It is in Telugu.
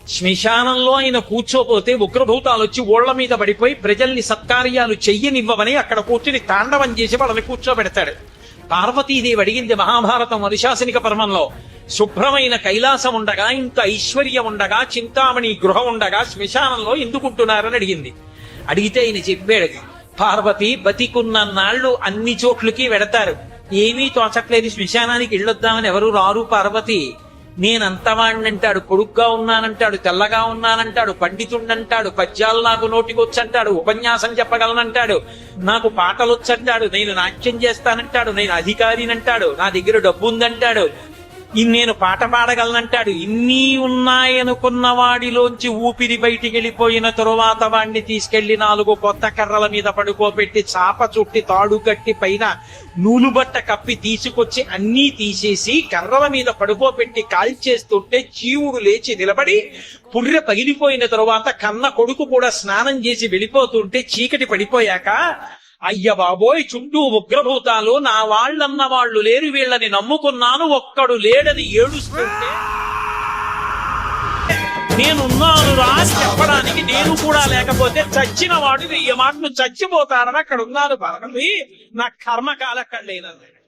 శ్మశానంలో ఆయన కూర్చోపోతే ఉగ్రభూతాలు వచ్చి ఓళ్ల మీద పడిపోయి ప్రజల్ని సత్కార్యాలు చెయ్యనివ్వమని అక్కడ కూర్చుని తాండవం చేసి వాళ్ళని కూర్చోబెడతాడు. పార్వతీదేవి అడిగింది మహాభారతం అనుశాసనిక పర్వంలో, శుభ్రమైన కైలాసం ఉండగా, ఇంత ఐశ్వర్యం ఉండగా, చింతామణి గృహం ఉండగా శ్మశానంలో ఎందుకుంటున్నారని అడిగింది. అడిగితే ఆయన చెప్పాడు, పార్వతి బతికున్న నాళ్లు అన్ని చోట్లకి వెడతారు, ఏమీ తోచట్లేదు, శ్మశానానికి వెళ్ళొద్దామని ఎవరు రారు పార్వతి. నేనంతవాణ్ణంటాడు, పొడుగ్గా ఉన్నానంటాడు, తెల్లగా ఉన్నానంటాడు, పండితుండంటాడు, పద్యాలు నాకు నోటికొచ్చంటాడు, ఉపన్యాసం చెప్పగలనంటాడు, నాకు పాటలొచ్చంటాడు, నేను నాట్యం చేస్తానంటాడు, నేను అధికారినంటాడు, నా దగ్గర డబ్బు ఉందంటాడు, నేను పాట పాడగలనంటాడు. ఇన్ని ఉన్నాయనుకున్న వాడిలోంచి ఊపిరి బయటికి వెళ్ళిపోయిన తరువాత వాడిని తీసుకెళ్లి 4 కొత్త కర్రల మీద పడుకోబెట్టి చాప చుట్టి తాడు కట్టి పైన నూలుబట్ట కప్పి తీసుకొచ్చి అన్నీ తీసేసి కర్రల మీద పడుకోబెట్టి కాల్చేస్తుంటే జీవుడు లేచి నిలబడి పుర్రె పగిలిపోయిన తరువాత కన్న కొడుకు కూడా స్నానం చేసి వెళ్ళిపోతుంటే చీకటి పడిపోయాక, అయ్య బాబోయ్ చుట్టూ ఉగ్రభూతాలు, నా వాళ్ళన్న వాళ్ళు లేరు, వీళ్ళని నమ్ముకున్నాను, ఒక్కడు లేడని ఏడుస్తుంటే నేనున్నాను రా చెప్పడానికి నేను కూడా లేకపోతే చచ్చిన వాడు 1000 మాటలు చచ్చిపోతారని అక్కడ ఉన్నాను. భారతి నా కర్మకాలక్కడ లేనన్నాడు.